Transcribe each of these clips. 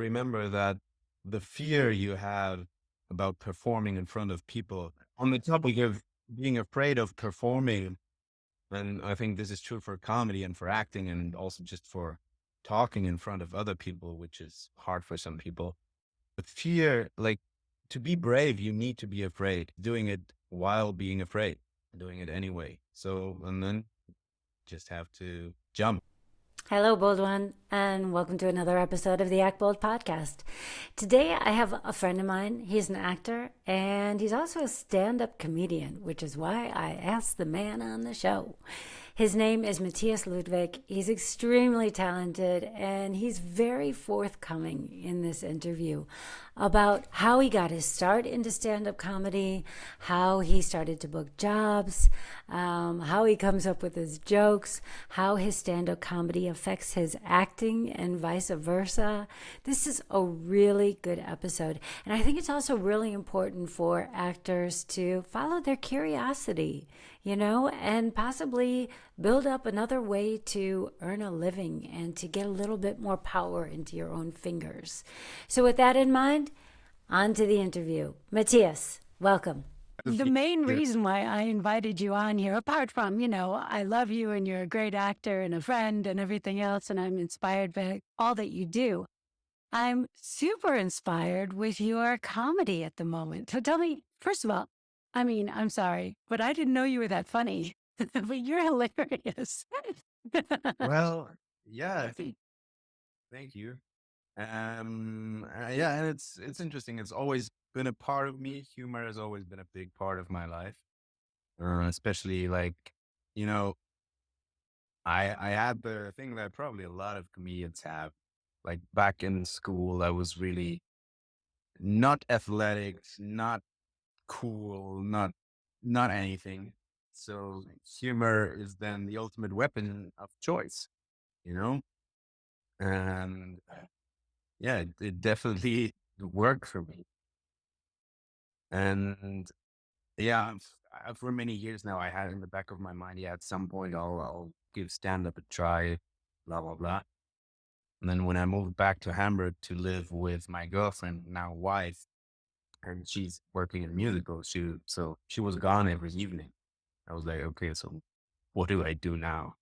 remember that the fear you have about performing in front of people on the topic of being afraid of performing. And I think this is true for comedy and for acting and also just for talking in front of other people, which is hard for some people. The fear, like to be brave, you need to be afraid, doing it while being afraid, doing it anyway. So, and then just have to jump. Hello, Bold One, and welcome to another episode of the Act Bold podcast. Today, I have a friend of mine. He's an actor, and he's also a stand up comedian, which is why I asked the man on the show. His name is Matthias Ludwig. He's extremely talented, and he's very forthcoming in this interview about how he got his start into stand up comedy, how he started to book jobs, how he comes up with his jokes, how his stand up comedy affects his acting, and vice versa. This is a really good episode. And I think it's also really important for actors to follow their curiosity, and possibly build up another way to earn a living and to get a little bit more power into your own fingers. So, with that in mind, on to the interview. Matthias, welcome. The main reason why I invited you on here, apart from, I love you and you're a great actor and a friend and everything else, and I'm inspired by all that you do, I'm super inspired with your comedy at the moment. So tell me, first of all, I'm sorry, but I didn't know you were that funny, but you're hilarious. Well, yeah, thank you. Yeah, and it's interesting. It's always been a part of me. Humor has always been a big part of my life, especially like, you know, I had the thing that probably a lot of comedians have. Like back in school, I was really not athletic, not cool, not anything. So humor is then the ultimate weapon of choice, you know? And yeah, it definitely worked for me. And yeah, for many years now, I had in the back of my mind, yeah, at some point I'll give stand up a try, blah, blah, blah. And then when I moved back to Hamburg to live with my girlfriend, now wife, and she's working in musicals, so she was gone every evening. I was like, okay, so what do I do now?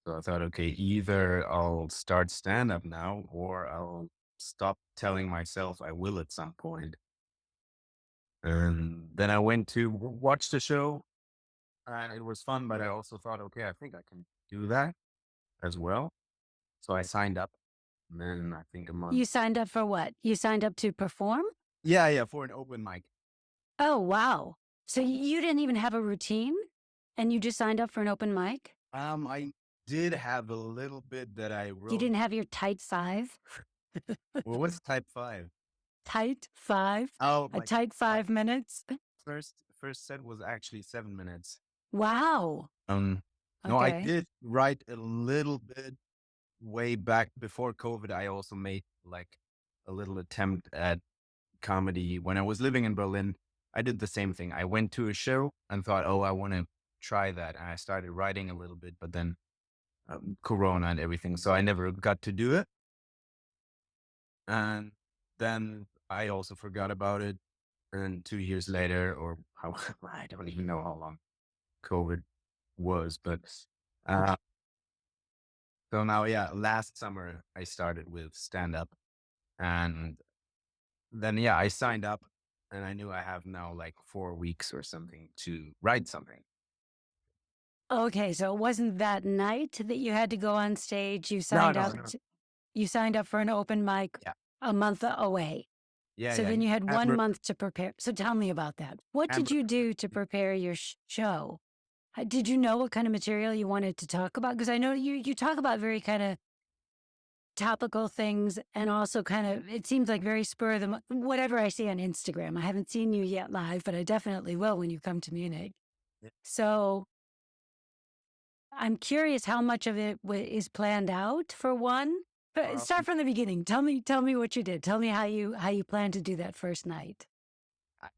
So I thought, okay, either I'll start stand up now or I'll stop telling myself I will at some point. And then I went to watch the show and it was fun, but I also thought, okay, I think I can do that as well. So I signed up. And then I think a month. You signed up for what? You signed up to perform? Yeah, yeah, for an open mic. Oh, wow. So you didn't even have a routine and you just signed up for an open mic? I did have a little bit that I You wrote. didn't have your tight five? Well, what's type five? Tight five? Oh, A like tight my 5 minutes? first set was actually 7 minutes. Wow. Um, no, I Okay. did write a little bit way back before COVID. I also made like a little attempt at comedy when I was living in Berlin. I did the same thing. I went to a show and thought, oh, I want to try that. And I started writing a little bit, but then Corona and everything. So I never got to do it. And then I also forgot about it. And 2 years later, or how, I don't even know how long COVID was, but uh, so now, yeah, last summer I started with stand up and then, yeah, I signed up and I knew I have now like 4 weeks or something to write something. Okay, so it wasn't that night that you had to go on stage. No, no, no. You signed up for an open mic Yeah. a month away. Yeah. So Yeah. then you had one Hamburg, month to prepare. So tell me about that. What did Hamburg. you do to prepare your show? Did you know what kind of material you wanted to talk about? Because I know you talk about very kind of topical things and also kind of, it seems like very spur of the whatever I see on Instagram. I haven't seen you yet live, but I definitely will when you come to Munich. Yeah. So I'm curious how much of it is planned out for one. But Um, start from the beginning. Tell me what you did. Tell me how you plan to do that first night.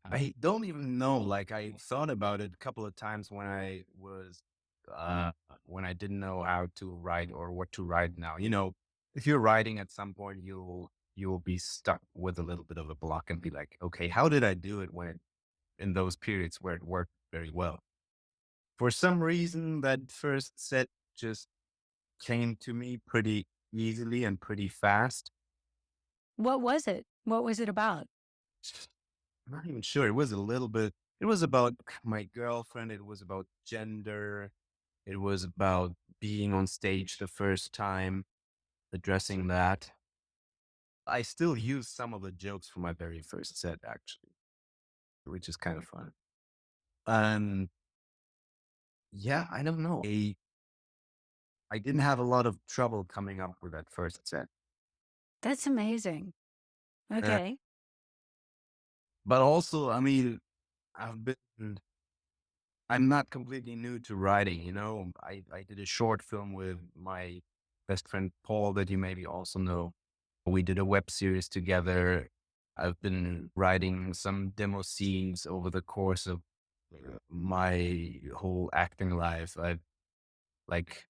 I don't even know. Like I thought about it a couple of times when I was when I didn't know how to write or what to write now. If you're writing at some point you will be stuck with a little bit of a block and be like, okay, how did I do it when in those periods where it worked very well? For some reason, that first set just came to me pretty easily and pretty fast. What was it? What was it about? I'm not even sure. It was a little bit, it was about my girlfriend. It was about gender. It was about being on stage the first time, addressing that. I still use some of the jokes from my very first set, actually, which is kind of fun. And yeah, I don't know. I didn't have a lot of trouble coming up with that first set. That's amazing. Uh, Okay. but also, I mean, I've been I'm not completely new to writing, you know. I did a short film with my best friend Paul that you maybe also know. We did a web series together. I've been writing some demo scenes over the course of my whole acting life. I've like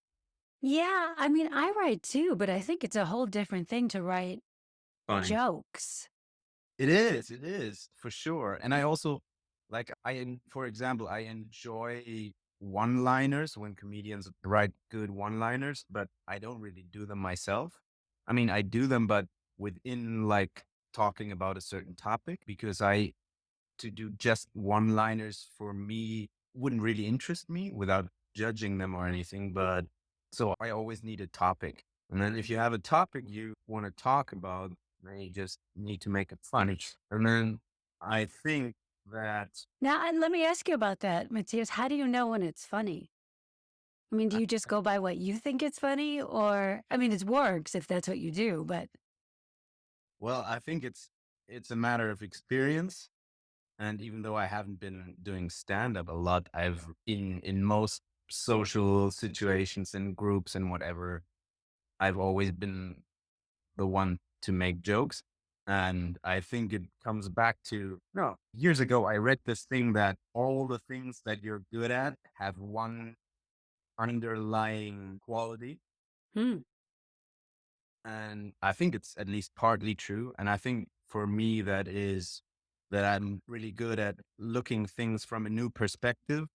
Yeah, I mean, I write too, but I think it's a whole different thing to write funny. jokes. It is for sure. And I also for example, I enjoy one-liners when comedians write good one-liners, but I don't really do them myself. I mean, I do them, but within like talking about a certain topic, because I to do just one-liners for me wouldn't really interest me without judging them or anything. But so I always need a topic. And then if you have a topic you want to talk about, then you just need to make it funny. And then I think that Now, and let me ask you about that, Matthias. How do you know when it's funny? I mean, do I- you just go by what you think it's funny? Or, I mean, it works if that's what you do, but well, I think it's a matter of experience. And even though I haven't been doing stand up a lot, I've in most social situations and groups and whatever, I've always been the one to make jokes. And I think it comes back to no, years ago, I read this thing that all the things that you're good at have one underlying quality. hmm. And I think it's at least partly true. And I think for me, that is that I'm really good at looking things from a new perspective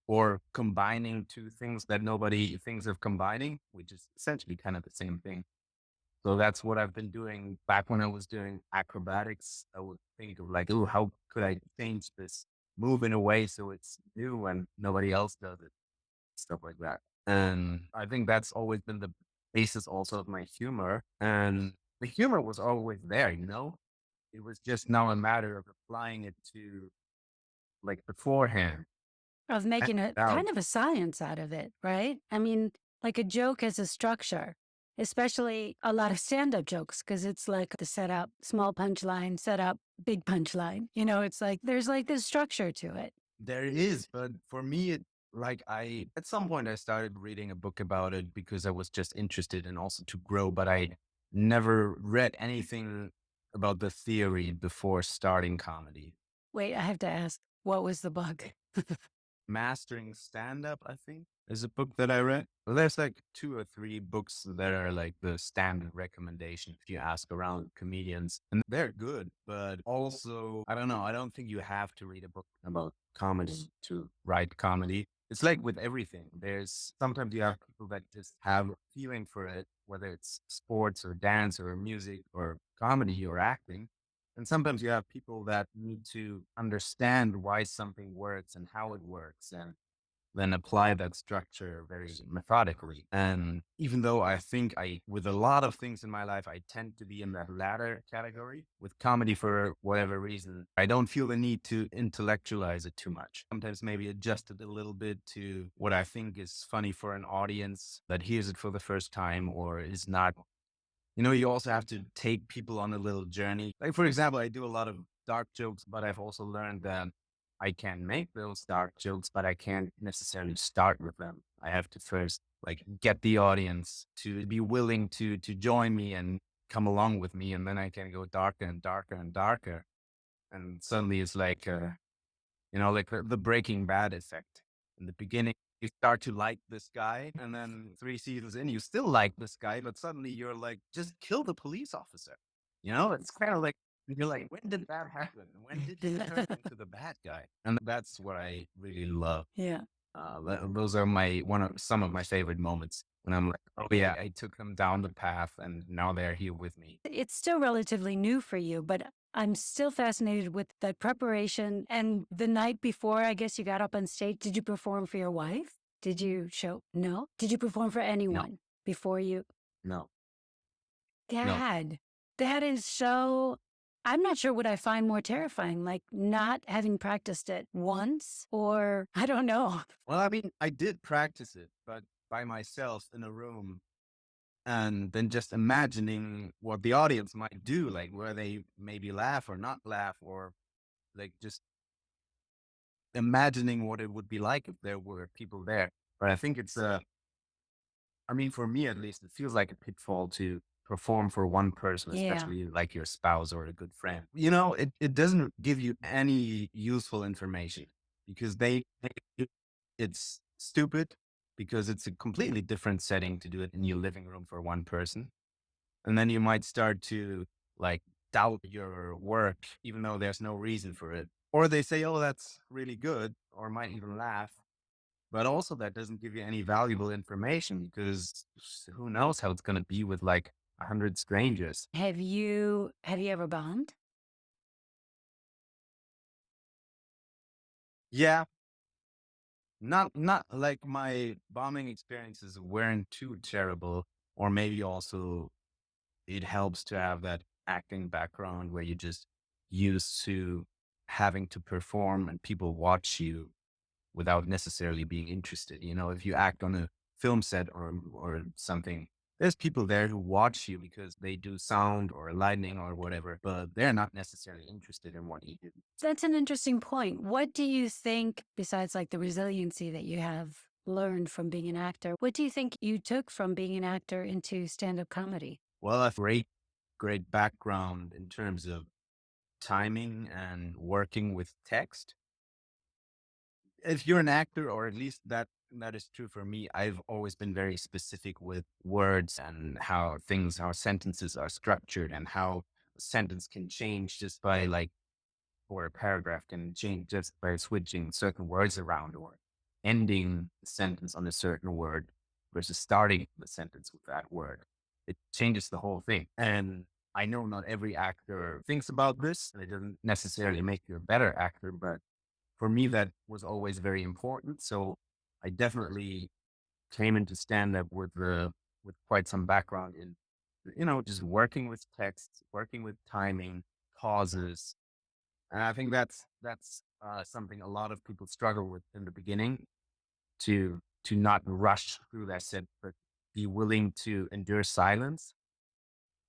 or combining two things that nobody thinks of combining, which is essentially kind of the same thing. So that's what I've been doing back when I was doing acrobatics. I would think of like, oh, how could I change this move in a way so it's new and nobody else does it? Stuff like that. And I think that's always been the basis also of my humor. And the humor was always there, you know? It was just now a matter of applying it to like beforehand. Of Act making a it out. kind of a science out of it, right? I mean, like a joke has a structure, especially a lot of stand up jokes, because it's like the setup, small punchline, setup, big punchline. You know, it's like there's like this structure to it. There is, but for me, at some point I started reading a book about it because I was just interested and also to grow, but I never read anything about the theory before starting comedy. Wait, I have to ask, what was the book? Mastering Stand Up, I think, is a book that I read. Well, there's like two or three books that are like the standard recommendation if you ask around comedians, and they're good. But also, I don't know. I don't think you have to read a book about comedy to write comedy. It's like with everything. There's sometimes you have people that just have a feeling for it, whether it's sports or dance or music or comedy or acting. And sometimes you have people that need to understand why something works and how it works and then apply that structure very methodically. And even though I think with a lot of things in my life, I tend to be in that latter category, with comedy for whatever reason, I don't feel the need to intellectualize it too much. Sometimes maybe adjust it a little bit to what I think is funny for an audience that hears it for the first time or is not. You know, you also have to take people on a little journey. Like, for example, I do a lot of dark jokes, but I've also learned that I can make those dark jokes, but I can't necessarily start with them. I have to first like get the audience to be willing to join me and come along with me, and then I can go darker and darker and darker. And suddenly it's like like the Breaking Bad effect. In the beginning, you start to like this guy, and then 3 seasons in, you still like this guy, but suddenly you're like, just kill the police officer. It's kind of like you're like, when did that happen? When did he turn into the bad guy? And that's what I really love. Yeah. Those are my one of some of my favorite moments when I'm like, oh yeah, I took them down the path, and now they're here with me. It's still relatively new for you, but I'm still fascinated with the preparation. And the night before, I guess you got up on stage. Did you perform for your wife? Did you show? No. Did you perform for No, anyone before you? no, no. Dad, that is so. I'm not sure what I find more terrifying, like not having practiced it once, or I don't know. Well, I mean, I did practice it, but by myself in a room, and then just imagining what the audience might do, like where they maybe laugh or not laugh, or like just imagining what it would be like if there were people there. But I think I mean, for me at least, it feels like a pitfall to perform for one person, Yeah. especially like your spouse or a good friend. It doesn't give you any useful information because it's stupid because it's a completely different setting to do it in your living room for one person. And then you might start to like doubt your work, even though there's no reason for it. Or they say, oh, that's really good, or might even laugh. But also that doesn't give you any valuable information because who knows how it's going to be with like 100 strangers. Have you ever bombed? Yeah, not like my bombing experiences weren't too terrible, or maybe also it helps to have that acting background where you're just used to having to perform and people watch you without necessarily being interested. If you act on a film set or something, there's people there who watch you because they do sound or lighting or whatever, but they're not necessarily interested in what you do. That's an interesting point. What do you think, besides like the resiliency that you have learned from being an actor, what do you think you took from being an actor into stand up comedy? Well, I have great background in terms of timing and working with text. If you're an actor, or at least that is true for me, I've always been very specific with words and how sentences are structured, and how a sentence can change just by like, or a paragraph can change just by switching certain words around, or ending the sentence on a certain word versus starting the sentence with that word. It changes the whole thing. And I know not every actor thinks about this, and it doesn't necessarily make you a better actor, but for me, that was always very important. So I definitely came into stand up with quite some background in, just working with text, working with timing, pauses. And I think that's something a lot of people struggle with in the beginning, to not rush through that set, but be willing to endure silence.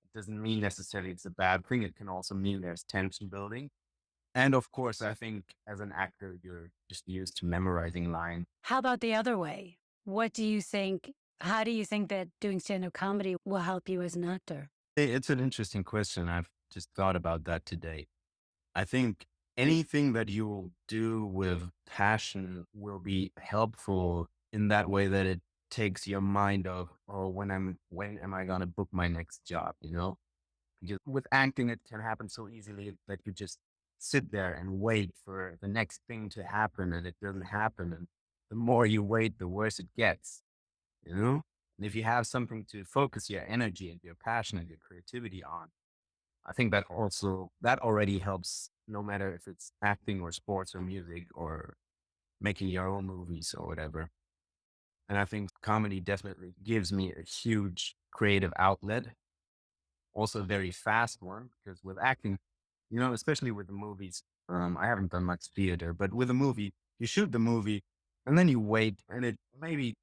It doesn't mean necessarily it's a bad thing. It can also mean there's tension building. And of course, I think as an actor, you're just used to memorizing lines. How about the other way? What do you think? How do you think that doing stand up comedy will help you as an actor? It's an interesting question. I've just thought about that today. I think anything that you will do with passion will be helpful in that way that it takes your mind off, oh, when am I gonna book my next job, Because with acting, it can happen so easily that you just sit there and wait for the next thing to happen, and it doesn't happen. And the more you wait, the worse it gets, you know? And if you have something to focus your energy and your passion and your creativity on, I think that already helps, no matter if it's acting or sports or music or making your own movies or whatever. And I think comedy definitely gives me a huge creative outlet, also a very fast one, because with acting, especially with the movies, I haven't done much theater, but with a movie, you shoot the movie and then you wait, and it maybe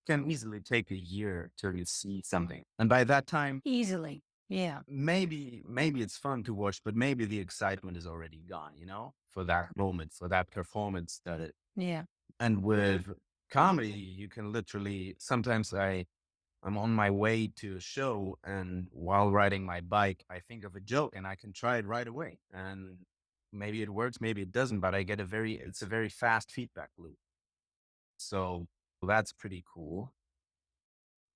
can easily take a year till you see something. And by that time, Easily. Yeah. maybe it's fun to watch, but maybe the excitement is already gone, for that moment, for that performance Yeah. and with comedy, you can literally, sometimes I'm on my way to a show, and while riding my bike, I think of a joke and I can try it right away. And maybe it works, maybe it doesn't, but it's a very fast feedback loop. So that's pretty cool.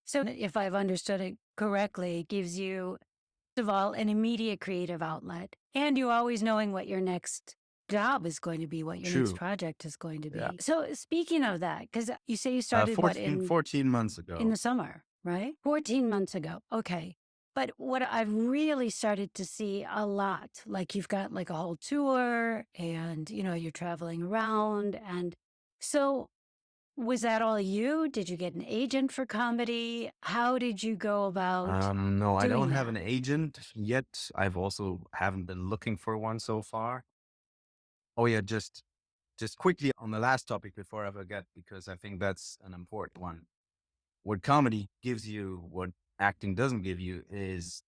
So if I've understood it correctly, it gives you of all, an immediate creative outlet. And you always knowing what your next job is going to be, what your next True. project is going to Yeah. be. So speaking of that, because you say you started what 14 months in ago. the summer, right? 14 months ago. Okay. But what I've really started to see a lot, like you've got like a whole tour and, you're traveling around. And so was that all you? Did you get an agent for comedy? How did you go about No, I doing don't have that? an agent yet. I've also haven't been looking for one so far. Oh yeah, just quickly on the last topic before I forget, because I think that's an important one. What comedy gives you, what acting doesn't give you, is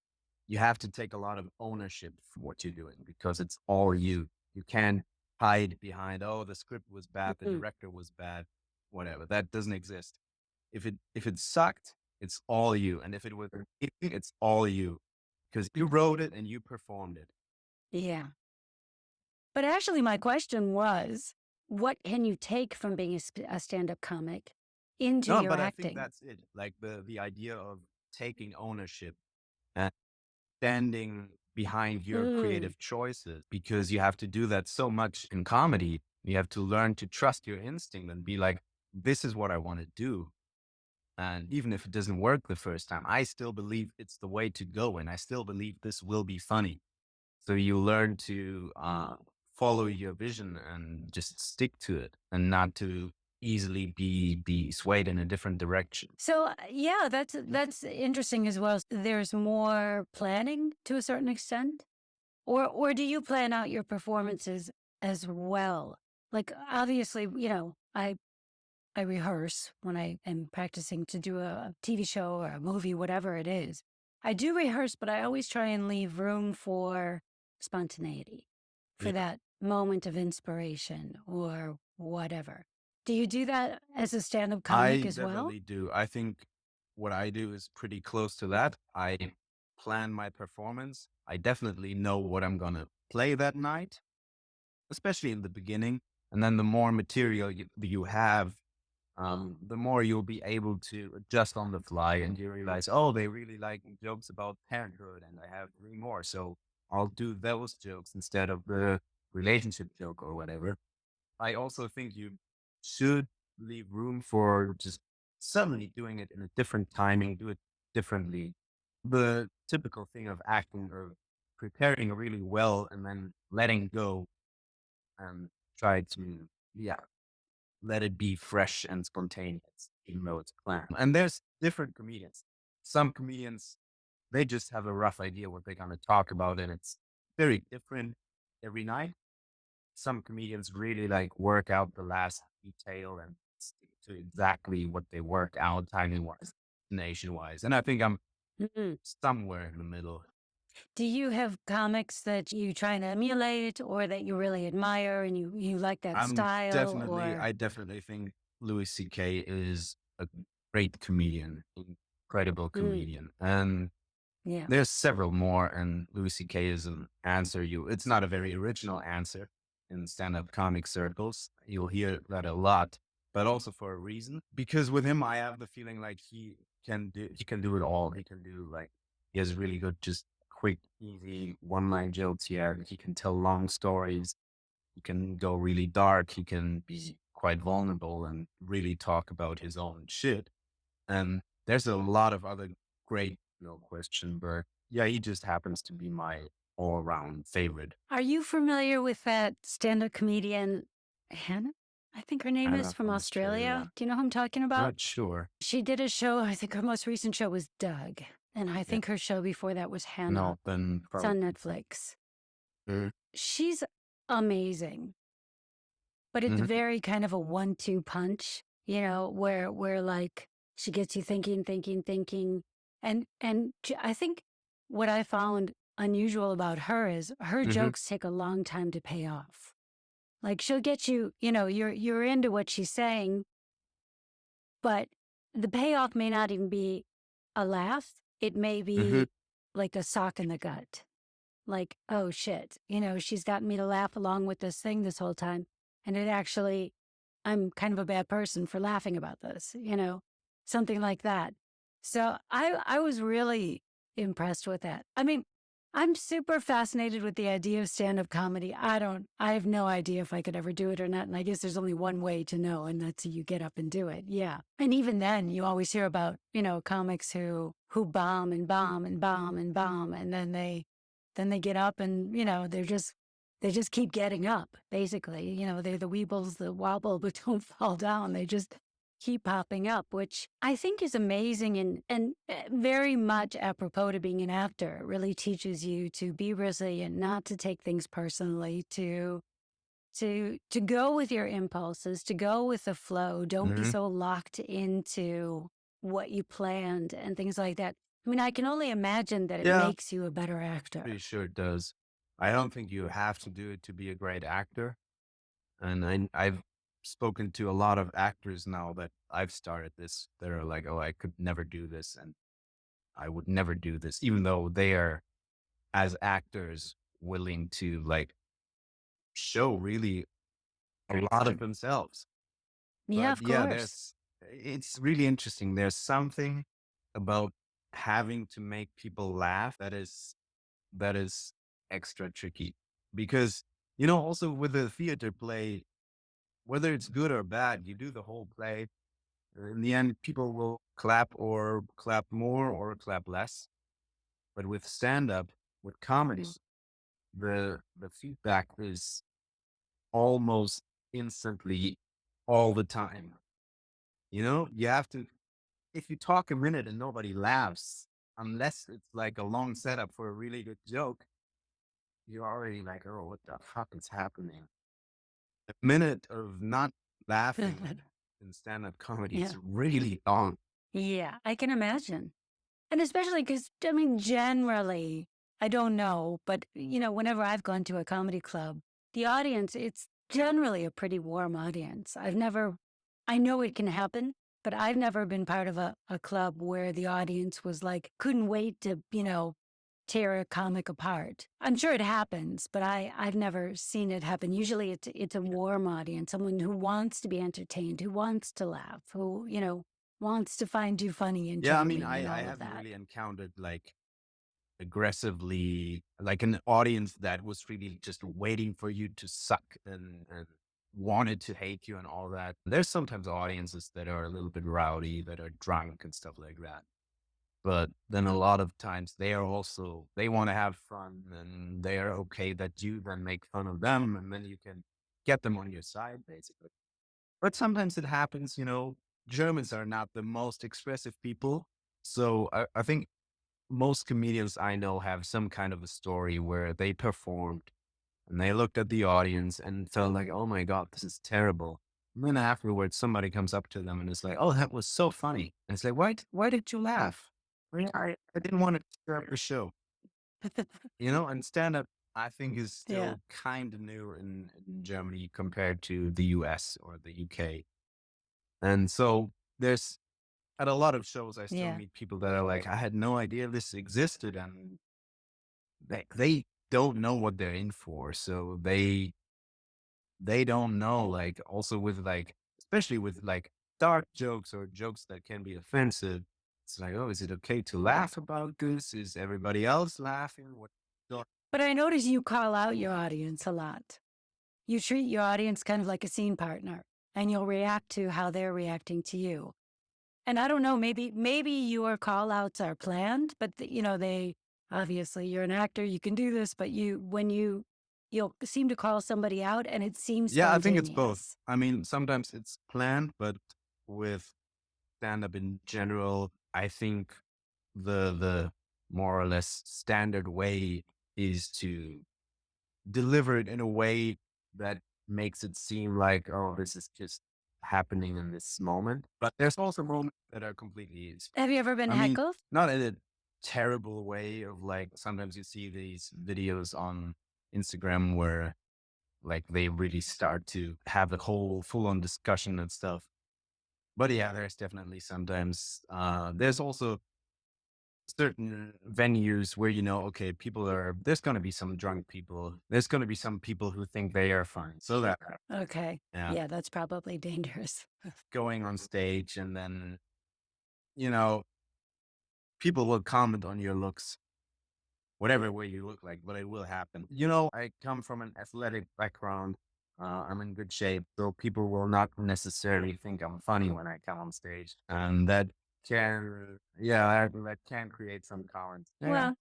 you have to take a lot of ownership for what you're doing because it's all you. You can't hide behind, oh, the script was bad, the Mhm. director was bad, whatever. That doesn't exist. If it sucked, it's all you. And if it was amazing, it's all you. Because you wrote it and you performed it. Yeah. But actually, my question was, what can you take from being a stand-up comic into No, your but I think acting? that's it. Like the idea of taking ownership and standing behind your Mm, creative choices, because you have to do that so much in comedy. You have to learn to trust your instinct and be like, this is what I want to do. And even if it doesn't work the first time, I still believe it's the way to go. And I still believe this will be funny. So you learn to follow your vision and just stick to it and not to easily be swayed in a different direction. So yeah, that's interesting as well. There's more planning to a certain extent, or do you plan out your performances as well? Like obviously, I rehearse when I am practicing to do a TV show or a movie, whatever it is. I do rehearse, but I always try and leave room for spontaneity, for Yeah. that moment of inspiration or whatever. Do you do that as a stand-up comic I as well? definitely do. I think what I do is pretty close to that. I plan my performance. I definitely know what I'm going to play that night, especially in the beginning. And then the more material you have, the more you'll be able to adjust on the fly and you realize, oh, they really like jokes about parenthood and I have three more. So I'll do those jokes instead of the relationship joke or whatever. I also think you should leave room for just suddenly doing it in a different timing, do it differently. The typical thing of acting or preparing really well and then letting go and try to, yeah, let it be fresh and spontaneous, even though it's planned. And there's different comedians. Some comedians, they just have a rough idea what they're going to talk about, and it's very different every night. Some comedians really like work out the last detail and stick to exactly what they work out timing wise, nation wise. And I think I'm Mm. somewhere in the middle. Do you have comics that you try to emulate or that you really admire and you like that style or I definitely think Louis C.K. is a great comedian, incredible mm, comedian. And yeah. there's several more, and Louis C.K. is an answer it's not a very original answer in stand-up comic circles. You'll hear that a lot, but also for a reason. Because with him, I have the feeling like he can do it all. He can do like, he has really good, just quick, easy one-line jokes here. He can tell long stories. He can go really dark. He can be quite vulnerable and really talk about his own shit. And there's a lot of other great, no question, but yeah, he just happens to be my all around favorite. Are you familiar with that stand-up comedian, Hannah? I think her name is Anna from from Australia. Australia. Do you know who I'm talking about? Not sure. She did a show, I think her most recent show was Doug. And I Yeah. think her show before that was Hannah. No, then It's probably. on Netflix. Mm-hmm. She's amazing, but it's very kind of a 1-2 punch, where like she gets you thinking, thinking, thinking. I think what I found unusual about her is her Mm-hmm. jokes take a long time to pay off. Like she'll get you, you're into what she's saying, but the payoff may not even be a laugh. It may Mm-hmm. be like a sock in the gut. Like, oh shit, she's gotten me to laugh along with this thing this whole time. And it actually, I'm kind of a bad person for laughing about this, something like that. So I was really impressed with that. I mean, I'm super fascinated with the idea of stand-up comedy. I have no idea if I could ever do it or not. And I guess there's only one way to know, and that's you get up and do it. Yeah. And even then you always hear about, comics who bomb and bomb and bomb and bomb. And then they get up and, they just keep getting up, basically. They're the weebles that wobble but don't fall down. They just keep popping up, which I think is amazing and very much apropos to being an actor. It really teaches you to be resilient, not to take things personally, to go with your impulses, to go with the flow. Don't be Hmm. so locked into what you planned and things like that. I mean, I can only imagine that it Yeah, makes you a better actor. pretty sure it does. I don't think you have to do it to be a great actor. And I've spoken to a lot of actors now that I've started this that are like, oh, I could never do this. And I would never do this, even though they are, as actors, willing to like show really a lot of themselves. Yeah, But of yeah, course. it's really interesting. There's something about having to make people laugh that is extra tricky because, also with a theater play, whether it's good or bad, you do the whole play. In the end, people will clap or clap more or clap less. But with stand up, with comedy, the feedback is almost instantly all the time. You have to, if you talk a minute and nobody laughs, unless it's like a long setup for a really good joke, you're already like, oh, what the fuck is happening? A minute of not laughing in stand up comedy Yeah. is really long. Yeah, I can imagine. And especially because, I mean, generally, I don't know, but, whenever I've gone to a comedy club, the audience, it's generally a pretty warm audience. I know it can happen, but I've never been part of a club where the audience was like, couldn't wait to, tear a comic apart. I'm sure it happens, but I've never seen it happen. Usually it's a warm audience, someone who wants to be entertained, who wants to laugh, who, wants to find you funny and Yeah, I mean, charming I, and I all of haven't that. really encountered like aggressively, like an audience that was really just waiting for you to suck and wanted to hate you and all that. There's sometimes audiences that are a little bit rowdy, that are drunk and stuff like that. But then a lot of times they want to have fun and they are okay that you then make fun of them and then you can get them on your side, basically. But sometimes it happens, Germans are not the most expressive people. So I think most comedians I know have some kind of a story where they performed and they looked at the audience and felt like, oh my God, this is terrible. And then afterwards, somebody comes up to them and is like, oh, that was so funny. And it's like, why did you laugh? "Well, I didn't want to tear up the show. And stand up, I think, is Yeah. still kind of new in Germany compared to the US or the UK. And so there's, at a lot of shows, I still Yeah. meet people that are like, I had no idea this existed. And they don't know what they're in for. So they don't know, like, also with like, especially with like dark jokes or jokes that can be offensive. It's like, oh, is it okay to laugh about this? Is everybody else laughing? What? But I notice you call out your audience a lot. You treat your audience kind of like a scene partner, and you'll react to how they're reacting to you. And I don't know, maybe your call outs are planned, but they obviously you're an actor, you can do this, but you'll seem to call somebody out and it seems Yeah, I think it's both. spontaneous. I mean, sometimes it's planned, but with stand up in general, I think the more or less standard way is to deliver it in a way that makes it seem like, oh, this is just happening in this moment. But there's also moments that are completely, Have you ever been I mean, heckled? not in a terrible way of like, sometimes you see these videos on Instagram where like they really start to have a whole full on discussion and stuff. But yeah, there's definitely sometimes, there's also certain venues where, okay, there's going to be some drunk people. There's going to be some people who think they are fine. So that, Okay. yeah, Yeah, that's probably dangerous. going on stage and then, you know, people will comment on your looks. whatever way you look like, but it will happen. I come from an athletic background. I'm in good shape, so people will not necessarily think I'm funny when I come on stage, and that can create some comments. Yeah. Well,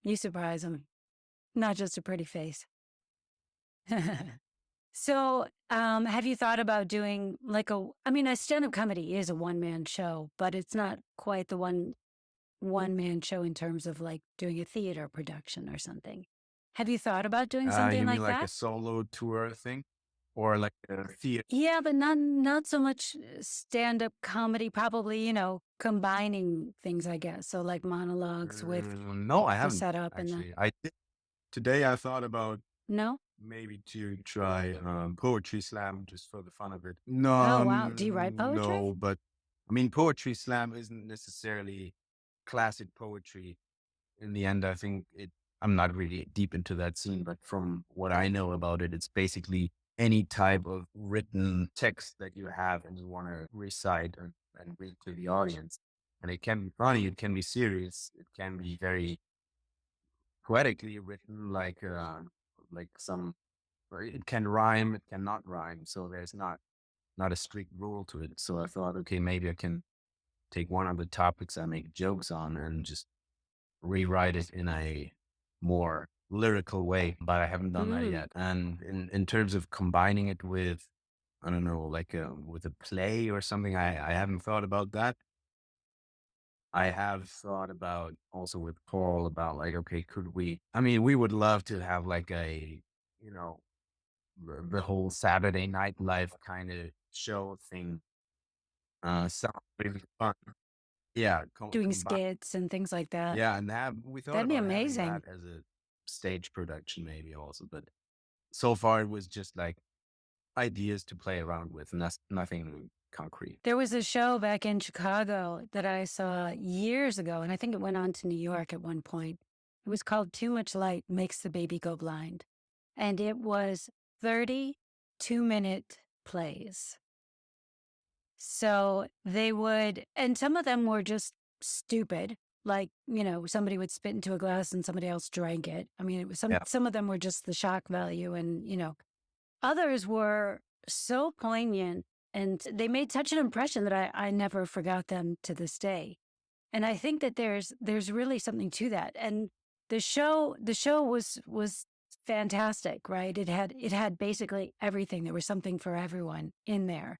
you surprise them, not just a pretty face. So, have you thought about doing like a stand-up comedy is a one-man show, but it's not quite the one-man show in terms of like doing a theater production or something. Have you thought about doing something You mean like like a that? solo tour thing, or like a theater? Yeah, but not so much stand-up comedy, probably, combining things, I guess. So like monologues with No, I the haven't setup and the actually. I did today. I thought about no? maybe to try poetry slam just for the fun of it. Oh, wow. Do you write poetry? No, but I mean, poetry slam isn't necessarily classic poetry. In the end, I think I'm not really deep into that scene, but from what I know about it, it's basically any type of written text that you have and you want to recite and read to the audience. And it can be funny, it can be serious, it can be very poetically written, like some, or it can rhyme, it cannot rhyme. So there's not a strict rule to it. So I thought, okay, maybe I can take one of the topics I make jokes on and just rewrite it in a more lyrical way, but I haven't done that Mm. yet. And in terms of combining it with, I don't know, like with a play or something, I haven't thought about that. I have thought about also with Paul about like, okay, I mean, we would love to have like you know, the whole Saturday Night Live kind of show thing. Sounds really fun. Yeah, Doing combine. skits and things like that. Yeah, and we thought That'd be about having amazing. that as a stage production maybe also, but so far it was just like ideas to play around with, nothing concrete. There was a show back in Chicago that I saw years ago, and I think it went on to New York at one point. It was called Too Much Light Makes the Baby Go Blind. And it was 30 2-minute plays. So they would, and some of them were just stupid. Like, somebody would spit into a glass and somebody else drank it. I mean, it was Yeah. some of them were just the shock value, and, others were so poignant and they made such an impression that I never forgot them to this day. And I think that there's really something to that. And the show was fantastic, right? It had basically everything. There was something for everyone in there.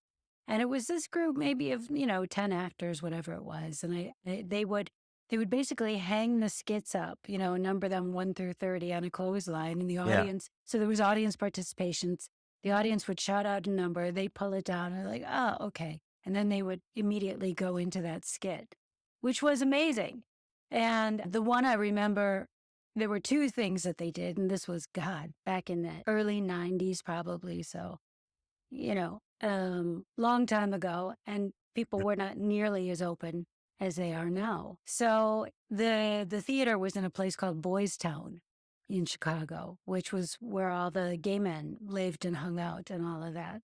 And it was this group maybe of, 10 actors, whatever it was. And they would basically hang the skits up, number them 1 through 30 on a clothesline in the Yeah. audience. So there was audience participations. The audience would shout out a number, they pull it down, and they're like, oh, okay. And then they would immediately go into that skit, which was amazing. And the one I remember, there were two things that they did, and this was, God, back in the early 90s, probably. So, long time ago, and people were not nearly as open as they are now. So the theater was in a place called Boys Town in Chicago, which was where all the gay men lived and hung out and all of that.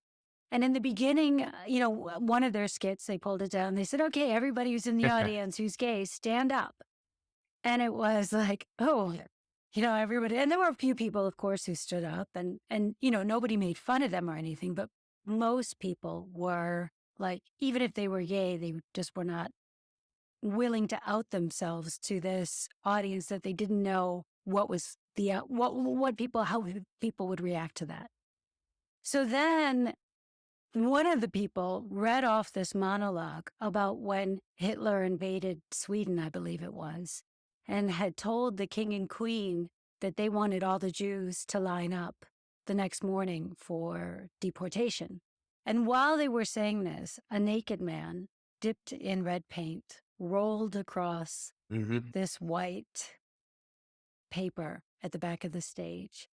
And in the beginning, one of their skits, they pulled it down. They said, okay, everybody who's in the audience who's gay, stand up. And it was like, oh, everybody. And there were a few people, of course, who stood up and nobody made fun of them or anything. But most people were like, even if they were gay, they just were not willing to out themselves to this audience that they didn't know what was how people would react to that. So then one of the people read off this monologue about when Hitler invaded Sweden, I believe it was, and had told the king and queen that they wanted all the Jews to line up the next morning for deportation. And while they were saying this, a naked man dipped in red paint rolled across this white paper at the back of the stage.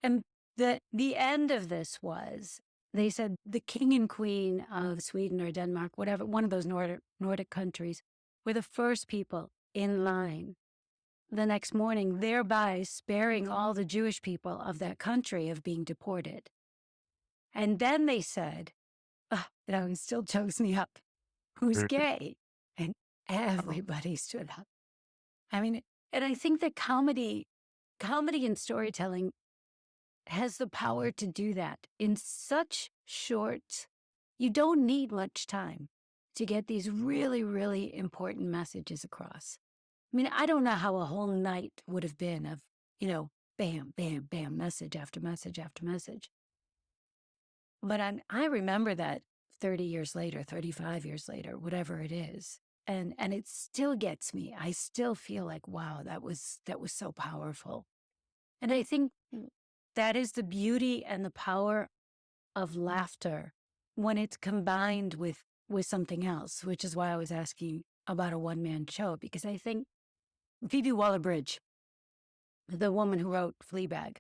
And the end of this was, they said the king and queen of Sweden or Denmark, whatever, one of those Nordic countries, were the first people in line the next morning, thereby sparing all the Jewish people of that country of being deported. And then they said, it still chokes me up, who's gay? And everybody stood up. I mean, And I think that comedy and storytelling has the power to do that in such short, you don't need much time to get these really, really important messages across. I mean, I don't know how a whole night would have been of, bam, bam, bam, message after message after message. But I remember that 30 years later, 35 years later, whatever it is. And it still gets me. I still feel like, wow, that was so powerful. And I think that is the beauty and the power of laughter when it's combined with something else, which is why I was asking about a one-man show, because I think Phoebe Waller-Bridge, the woman who wrote Fleabag,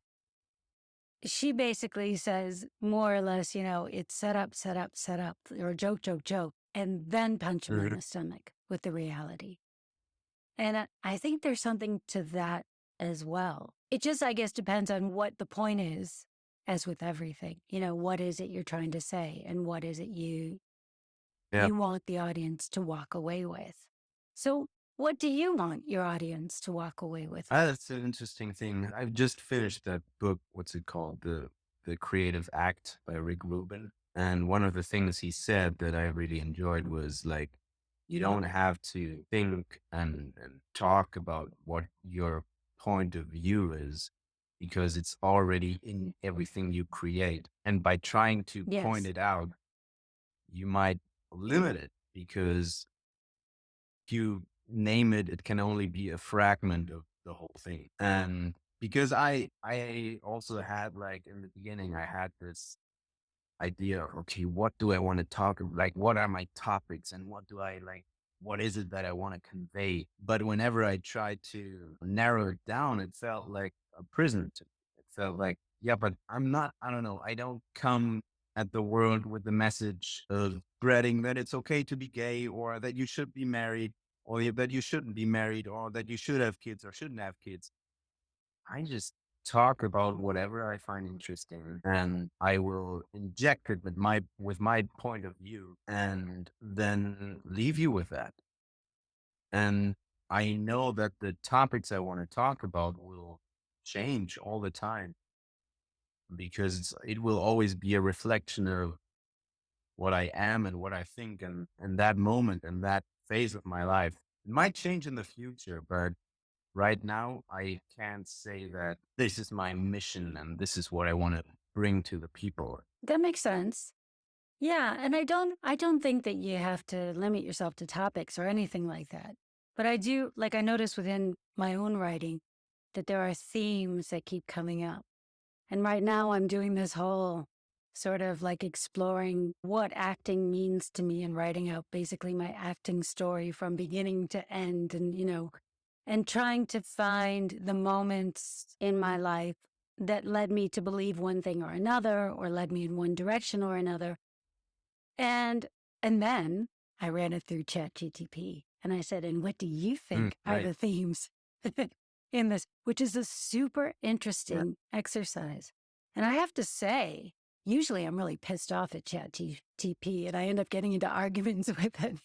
she basically says more or less, it's set up, set up, set up, or joke, joke, joke, and then punch him in the stomach with the reality. And I think there's something to that as well. It just, I guess, depends on what the point is, as with everything. What is it you're trying to say, and what is it you want the audience to walk away with? So what do you want your audience to walk away with? That's an interesting thing. I've just finished that book. What's it called? The Creative Act by Rick Rubin. And one of the things he said that I really enjoyed was like, you don't have to think and talk about what your point of view is, because it's already in everything you create. And by trying to point Yes. it out, you might limit it, because if you name it, it can only be a fragment of the whole thing. And because I also had, like, in the beginning, I had this idea, okay, what do I want to talk about? Like, what are my topics, and what is it that I want to convey? But whenever I tried to narrow it down, it felt like a prison to me. It felt like, yeah, but I don't know, I don't come at the world with the message of spreading that it's okay to be gay, or that you should be married, or that you shouldn't be married, or that you should have kids or shouldn't have kids. I just talk about whatever I find interesting, and I will inject it with my point of view, and then leave you with that. And I know that the topics I want to talk about will change all the time, because it will always be a reflection of what I am and what I think, and that moment and that phase of my life. It might change in the future, but right now, I can't say that this is my mission and this is what I want to bring to the people. That makes sense. Yeah, and I don't think that you have to limit yourself to topics or anything like that. But I do, like, I notice within my own writing that there are themes that keep coming up. And right now I'm doing this whole sort of like exploring what acting means to me and writing out basically my acting story from beginning to end, and trying to find the moments in my life that led me to believe one thing or another, or led me in one direction or another. And then I ran it through ChatGTP and I said, and what do you think are Right. the themes in this? Which is a super interesting exercise. And I have to say, usually I'm really pissed off at ChatGTP and I end up getting into arguments with it.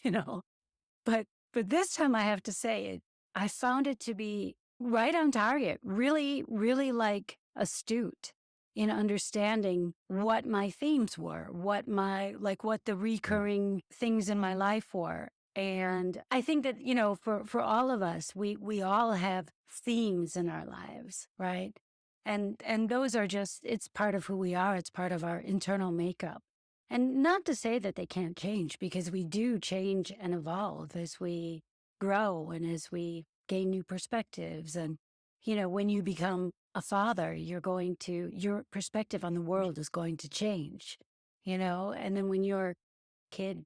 But this time I have to say it, I found it to be right on target, really, really like astute in understanding what my themes were, what the recurring things in my life were. And I think that, for all of us, we all have themes in our lives, right? And those are just, it's part of who we are. It's part of our internal makeup. And not to say that they can't change, because we do change and evolve as we grow and as we gain new perspectives. And, when you become a father, your perspective on the world is going to change, and then when your kid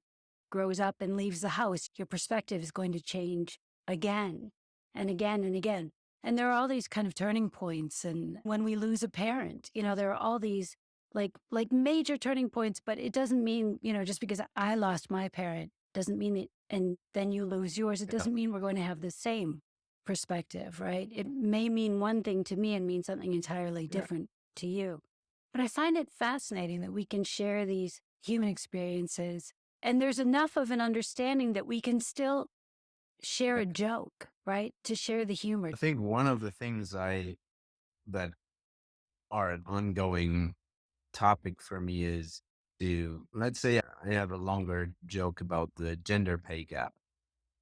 grows up and leaves the house, your perspective is going to change again and again and again. And there are all these kind of turning points. And when we lose a parent, there are all these like major turning points, but it doesn't mean, just because I lost my parent doesn't mean that, and then you lose yours, it doesn't mean we're going to have the same perspective, right? It may mean one thing to me and mean something entirely different to you. But I find it fascinating that we can share these human experiences, and there's enough of an understanding that we can still share a joke, right? To share the humor. I think one of the things that are an ongoing topic for me is to, let's say I have a longer joke about the gender pay gap.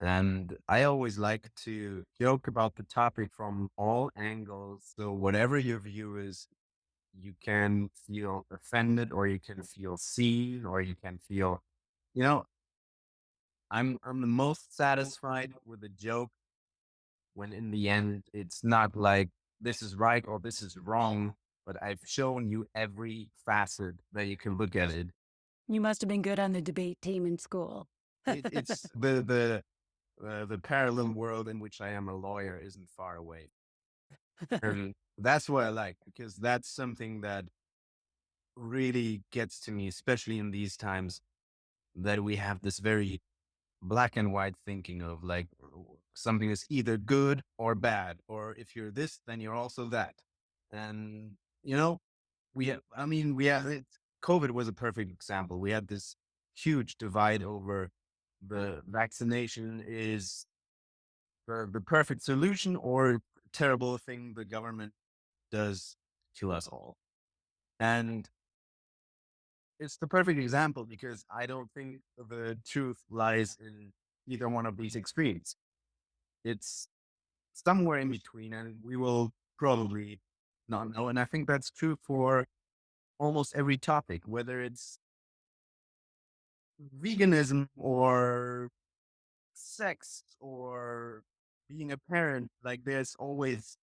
And I always like to joke about the topic from all angles. So whatever your view is, you can feel offended or you can feel seen or you can feel, you know, I'm the most satisfied with a joke when in the end it's not like this is right or this is wrong, but I've shown you every facet that you can look at it. You must have been good on the debate team in school. It's the parallel world in which I am a lawyer isn't far away. And that's what I like, because that's something that really gets to me, especially in these times that we have this very black and white thinking of like something is either good or bad, or if you're this, then you're also that. And, you know, COVID was a perfect example. We had this huge divide over the vaccination is the perfect solution or terrible thing the government does to us all. And it's the perfect example because I don't think the truth lies in either one of these extremes. It's somewhere in between, and we will probably not know. And I think that's true for almost every topic, whether it's veganism or sex or being a parent. Like there's always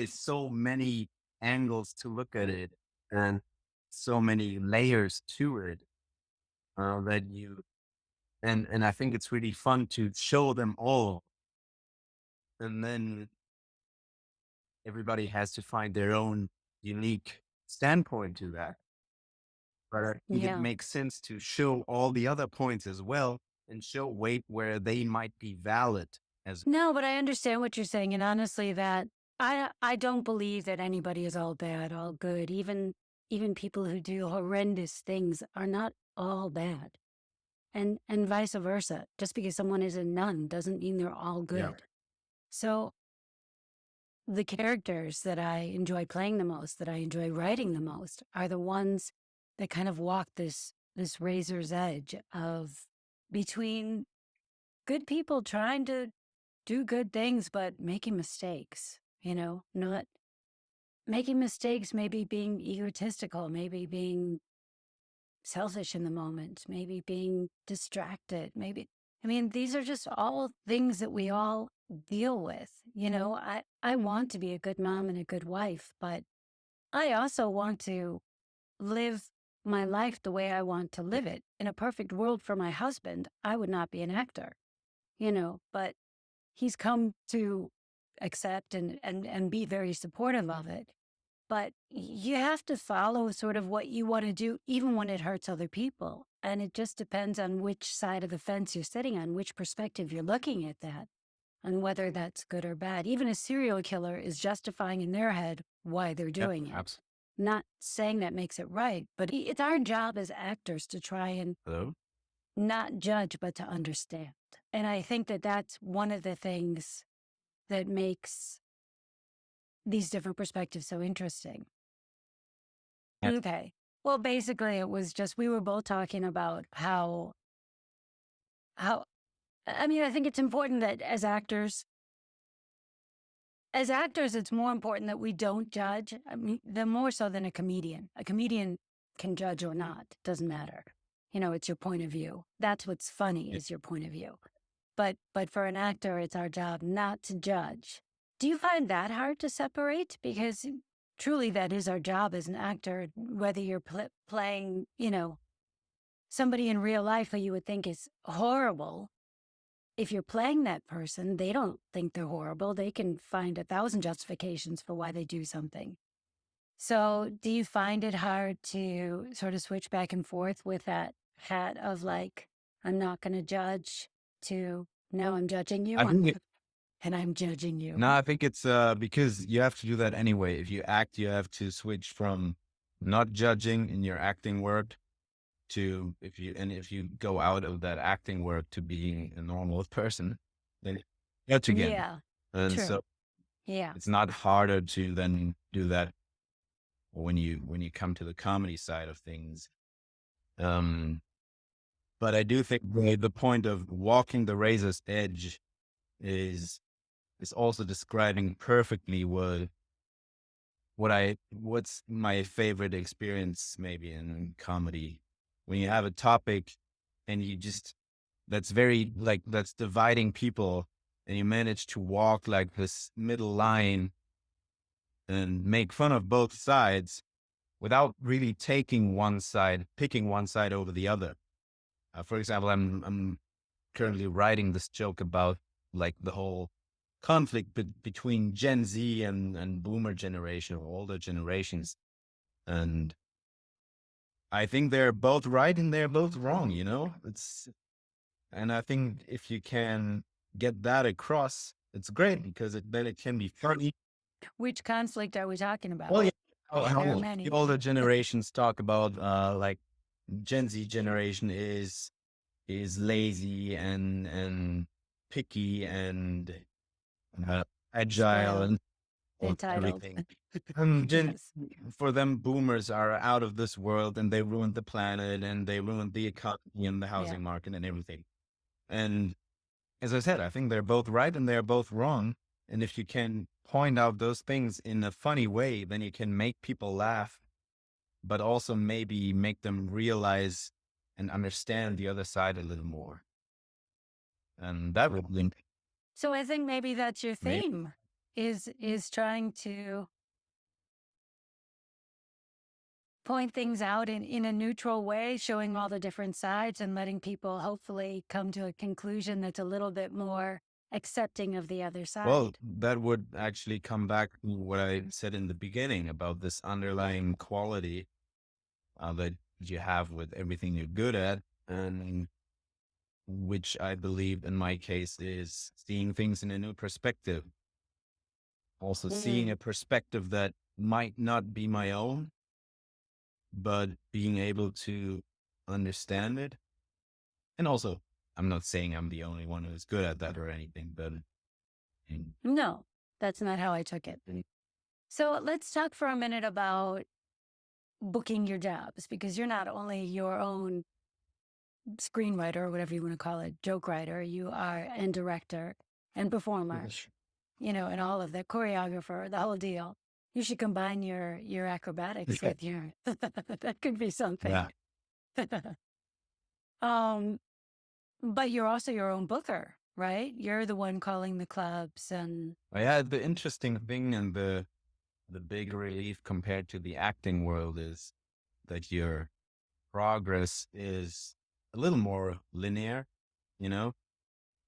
so many angles to look at it and so many layers to it that you and I think it's really fun to show them all, and then everybody has to find their own unique standpoint to that. But I think it Yeah. makes sense to show all the other points as well and show weight where they might be valid as No, but I understand what you're saying. And honestly, that I don't believe that anybody is all bad, all good. Even people who do horrendous things are not all bad. And vice versa. Just because someone is a nun doesn't mean they're all yeah. good. So the characters that I enjoy playing the most, that I enjoy writing the most, are the ones that kind of walk this razor's edge of between good people trying to do good things but making mistakes, not making mistakes, maybe being egotistical, maybe being selfish in the moment, maybe being distracted, maybe. I mean, these are just all things that we all deal with. I want to be a good mom and a good wife, but I also want to live my life the way I want to live it. In a perfect world for my husband, I would not be an actor, but he's come to accept and be very supportive of it. But you have to follow sort of what you want to do, even when it hurts other people. And it just depends on which side of the fence you're sitting on, which perspective you're looking at that, and whether that's good or bad. Even a serial killer is justifying in their head why they're Yeah, doing it. absolutely. Not saying that makes it right, but it's our job as actors to try and Hello? not judge, but to understand. And I think that that's one of the things that makes these different perspectives so interesting. Yeah. Okay. Well, basically, it was just we were both talking about how I mean, I think it's important that as actors, it's more important that we don't judge. I mean, the more so than a comedian. A comedian can judge or not, doesn't matter. It's your point of view. That's what's funny Yeah. is your point of view. But for an actor, it's our job not to judge. Do you find that hard to separate? Because truly, that is our job as an actor, whether you're playing, somebody in real life who you would think is horrible. If you're playing that person, they don't think they're horrible. They can find 1,000 justifications for why they do something. So do you find it hard to sort of switch back and forth with that hat of like, I'm not going to judge to, no, I'm judging you I think and I'm judging you? No, I think it's because you have to do that anyway. If you act, you have to switch from not judging in your acting work to if you go out of that acting work to being a normal person. then judge again. Yeah. And True. so Yeah. it's not harder to then do that when you come to the comedy side of things. Um, but I do think the point of walking the razor's edge is also describing perfectly what's my favorite experience maybe in comedy, when you have a topic and you just that's very like that's dividing people, and you manage to walk like this middle line and make fun of both sides without really picking one side over the other. For example, I'm currently writing this joke about like the whole conflict between Gen Z and Boomer generation, or older generations, and I think they're both right and they're both wrong. And I think if you can get that across, it's great because then it can be funny. Which conflict are we talking about? Well, yeah. There are How the many. older generations talk about like Gen Z generation is lazy and picky and agile Spoiled. and Entitled. everything. Yes. For them, boomers are out of this world and they ruined the planet and they ruined the economy and the Yeah. housing market and everything. And as I said, I think they're both right and they're both wrong. And if you can point out those things in a funny way, then you can make people laugh, but also maybe make them realize and understand the other side a little more. And that would link. So I think maybe that's your Maybe. theme is trying to point things out in a neutral way, showing all the different sides and letting people hopefully come to a conclusion that's a little bit more accepting of the other side. Well, that would actually come back to what I said in the beginning about this underlying quality that you have with everything you're good at, and which I believe in my case is seeing things in a new perspective. Also seeing a perspective that might not be my own, but being able to understand it. And also, I'm not saying I'm the only one who's good at that or anything, but No, that's not how I took it. So let's talk for a minute about booking your jobs, because you're not only your own screenwriter or whatever you want to call it, joke writer, you are and director and performer, and all of that, choreographer, the whole deal. You should combine your acrobatics with your that could be something. yeah. But you're also your own booker, right? You're the one calling the clubs and Yeah, the interesting thing and the big relief compared to the acting world is that your progress is a little more linear. You know,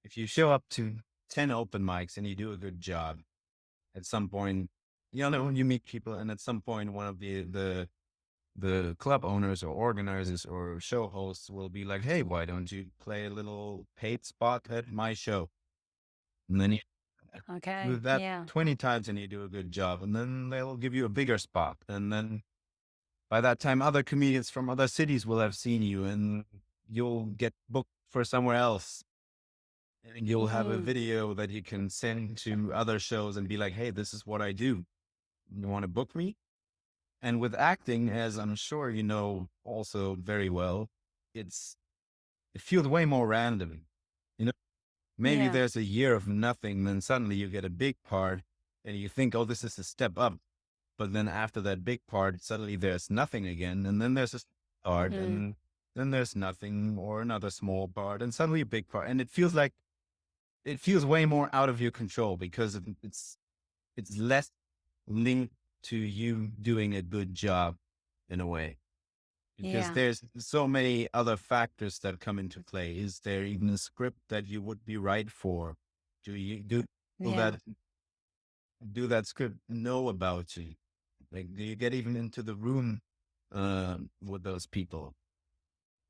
if you show up to 10 open mics and you do a good job, at some point, when you meet people, and at some point, one of the club owners or organizers or show hosts will be like, "Hey, why don't you play a little paid spot at my show?" And then you okay, do that yeah, 20 times and you do a good job, and then they'll give you a bigger spot. And then by that time, other comedians from other cities will have seen you and you'll get booked for somewhere else. And you'll have a video that you can send to other shows and be like, "Hey, this is what I do. You want to book me?" And with acting, as I'm sure you know also very well, it feels way more random. You know, maybe yeah, there's a year of nothing, then suddenly you get a big part and you think, "Oh, this is a step up." But then after that big part, suddenly there's nothing again. And then there's a part and then there's nothing or another small part and suddenly a big part. And it feels way more out of your control because it's less linked to you doing a good job in a way. Because yeah, there's so many other factors that come into play. Is there even a script that you would be right for? Do people yeah, that do that script know about you? Like, do you get even into the room with those people?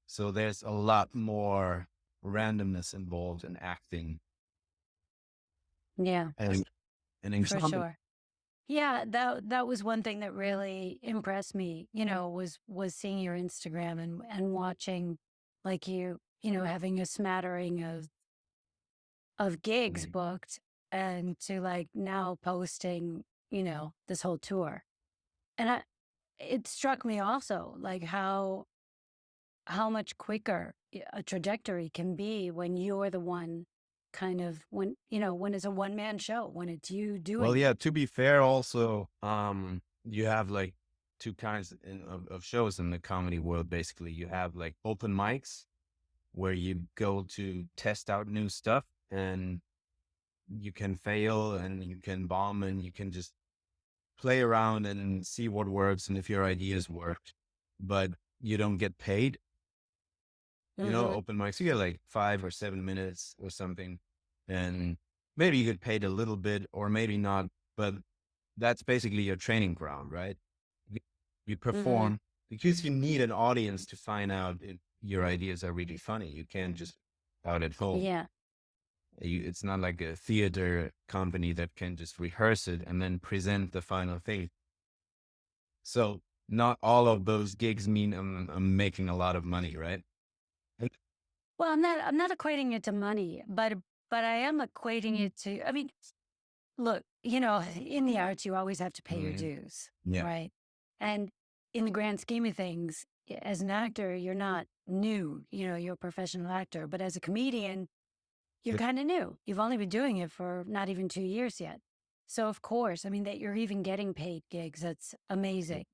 So there's a lot more randomness involved in acting, yeah, and in for comedy. sure. Yeah, that was one thing that really impressed me, was seeing your Instagram and watching like having a smattering of of gigs Mm. booked and to like now posting, this whole tour. And it struck me also like how much quicker a trajectory can be when you're the one kind of when it's a one-man show, when it's you Well, doing it. yeah, to be fair, also, you have like two kinds of shows in the comedy world. Basically, you have like open mics where you go to test out new stuff, and you can fail and you can bomb and you can just play around and see what works and if your ideas work, but you don't get paid. Hmm. Open mics, you get like 5 or 7 minutes or something, and maybe you get paid a little bit or maybe not, but that's basically your training ground, right? You you Hmm. perform because you need an audience to find out if your ideas are really funny. You can't just out at home. Yeah. It's not like a theater company that can just rehearse it and then present the final thing. So not all of those gigs mean I'm making a lot of money, right? Well, I'm not equating it to money, but I am equating it to, I mean, look, in the arts, you always have to pay your Mhm. dues, Yeah. right? And in the grand scheme of things, as an actor, you're not new, you're a professional actor. But as a comedian, you're But kind of new. You've only been doing it for not even 2 years yet. So, of course, I mean, that you're even getting paid gigs, that's amazing.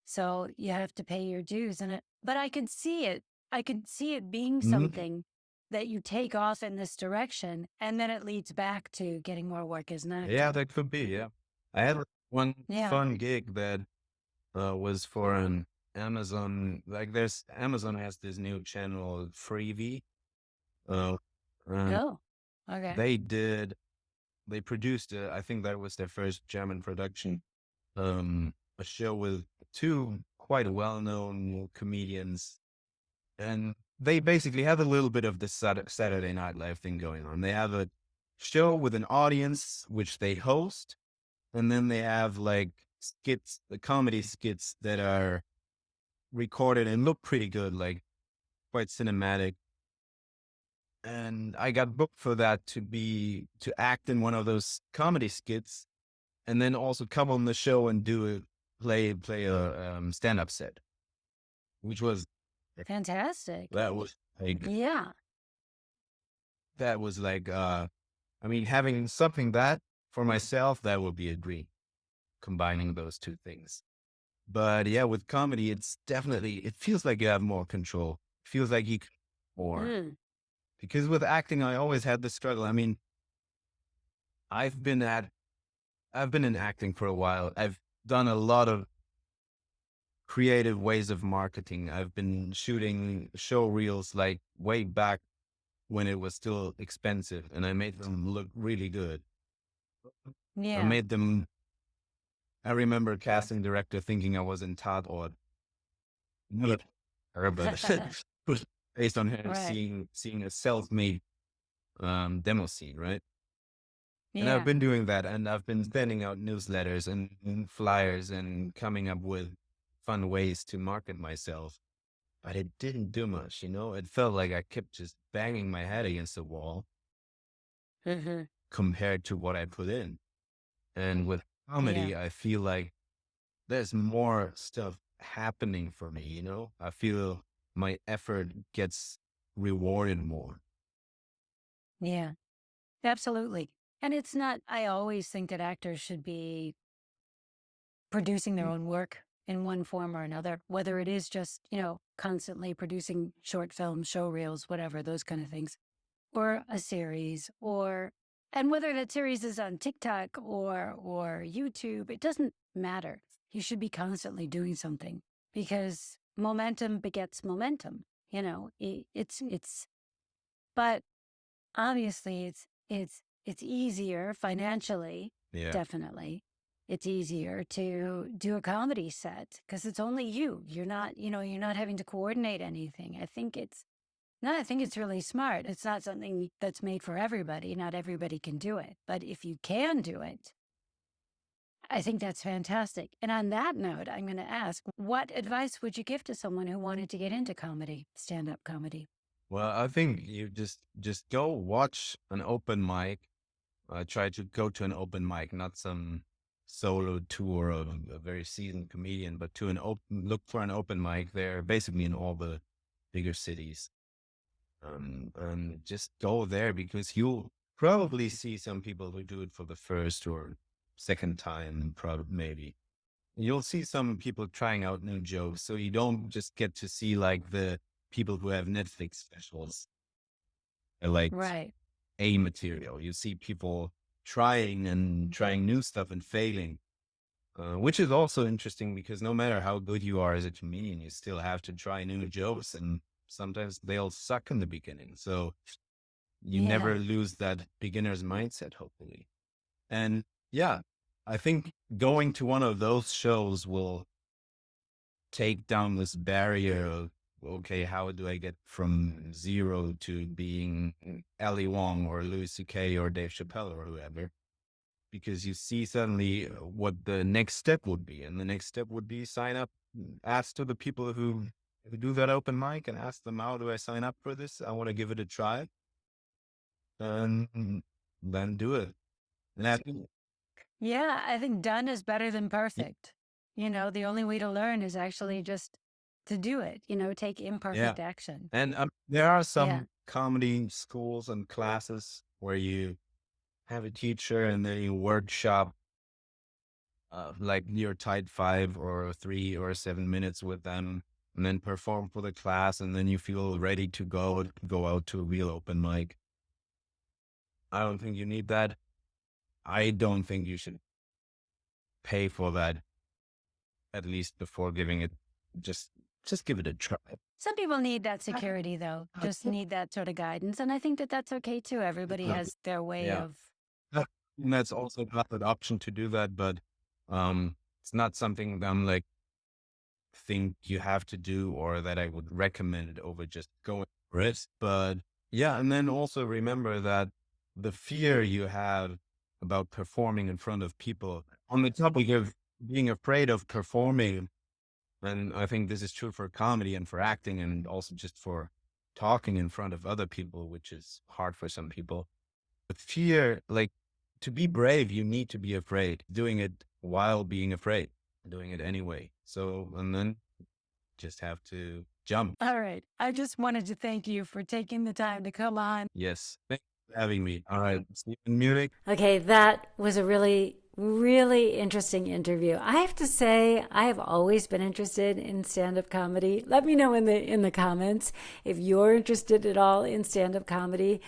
So you have to pay your dues. But I could see it. I could see it being Mhm. something that you take off in this direction and then it leads back to getting more work as an Yeah, actor. that could be. Yeah. I had one Yeah. fun gig that was for an Amazon. Like, there's Amazon has this new channel, Freevee. Uh, and Oh, okay. they did. They produced. I think that was their first German production. A show with two quite well-known comedians, and they basically have a little bit of the Saturday Night Live thing going on. They have a show with an audience which they host, and then they have like skits, the comedy skits that are recorded and look pretty good, like quite cinematic. And I got booked for that to act in one of those comedy skits, and then also come on the show and play a stand up set, which was Fantastic. that was like Yeah. that was like I mean, having something that for myself, that would be a dream, combining those two things. But yeah, with comedy, it feels like you have more control. It feels like you can more. Mm. Because with acting, I always had the struggle. I mean, I've been at, I've been in acting for a while. I've done a lot of creative ways of marketing. I've been shooting show reels like way back when it was still expensive, and I made them look really good. I Yeah. made them I remember a casting director thinking I was in Tatort. Not her, but it was based on her Right. seeing a self-made demo scene, right? And I've Yeah. been doing that, and I've been sending out newsletters and flyers and coming up with fun ways to market myself. But it didn't do much, you know? It felt like I kept just banging my head against the wall Hmm. compared to what I put in. And with Yeah. comedy, I feel like there's more stuff happening for me, you know? I feel my effort gets rewarded more. Yeah. Absolutely. And it's not, I always think that actors should be producing their own work in one form or another, whether it is just, constantly producing short films, show reels, whatever, those kind of things, or a series, and whether that series is on TikTok or YouTube, it doesn't matter. You should be constantly doing something because momentum begets momentum. But obviously, it's easier financially, Yeah. definitely. It's easier to do a comedy set because it's only you. You're not having to coordinate anything. I think it's really smart. It's not something that's made for everybody. Not everybody can do it. But if you can do it, I think that's fantastic. And on that note, I'm going to ask, what advice would you give to someone who wanted to get into comedy, stand-up comedy? Well, I think you just go watch an open mic. Try to go to an open mic, not some solo tour of a very seasoned comedian, but to an open look for an open mic there, basically in all the bigger cities. And just go there because you'll probably see some people who do it for the first or second time, probably maybe. You'll see some people trying out new jokes, so you don't just get to see like the people who have Netflix specials, like Right. A material. You see people trying and trying new stuff and failing, which is also interesting because no matter how good you are as a comedian, you still have to try new jokes, and sometimes they'll suck in the beginning. So you Yeah. never lose that beginner's mindset, hopefully. And yeah, I think going to one of those shows will take down this barrier of, okay, how do I get from zero to being Ali Wong or Louis C.K. or Dave Chappelle or whoever? Because you see suddenly what the next step would be. And the next step would be sign up, ask to the people who do that open mic and ask them, how do I sign up for this? I want to give it a try. And then do it. And that, Yeah, I think done is better than perfect. The only way to learn is actually just to do it, take yeah. imperfect action. And there are Yeah. some comedy schools and classes where you have a teacher and then you workshop like your tight 5 or 3 or 7 minutes with them and then perform for the class and then you feel ready to go out to a real open mic. I don't think you need that. I don't think you should pay for that at least before giving it just just give it a try. Some people need that security, though, just need that sort of guidance. And I think that that's okay too. Everybody has their way Yeah. of. And that's also not an option to do that, but it's not something that I'm like think you have to do or that I would recommend over just going for it. But yeah, and then also remember that the fear you have about performing in front of people on the topic of being afraid of performing, and I think this is true for comedy and for acting and also just for talking in front of other people, which is hard for some people. But fear, like to be brave, you need to be afraid, doing it while being afraid, doing it anyway. So, and then just have to jump. All right. I just wanted to thank you for taking the time to come on. Yes. Thanks for having me. All right. See you in Munich. Okay, that was a really, really interesting interview. I have to say, I have always been interested in stand-up comedy. Let me know in the comments if you're interested at all in stand-up comedy,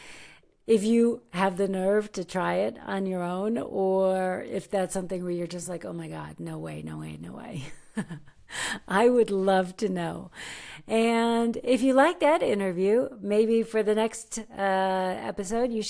if you have the nerve to try it on your own, or if that's something where you're just like, oh my God, no way, no way, no way. I would love to know. And if you like that interview, maybe for the next episode, you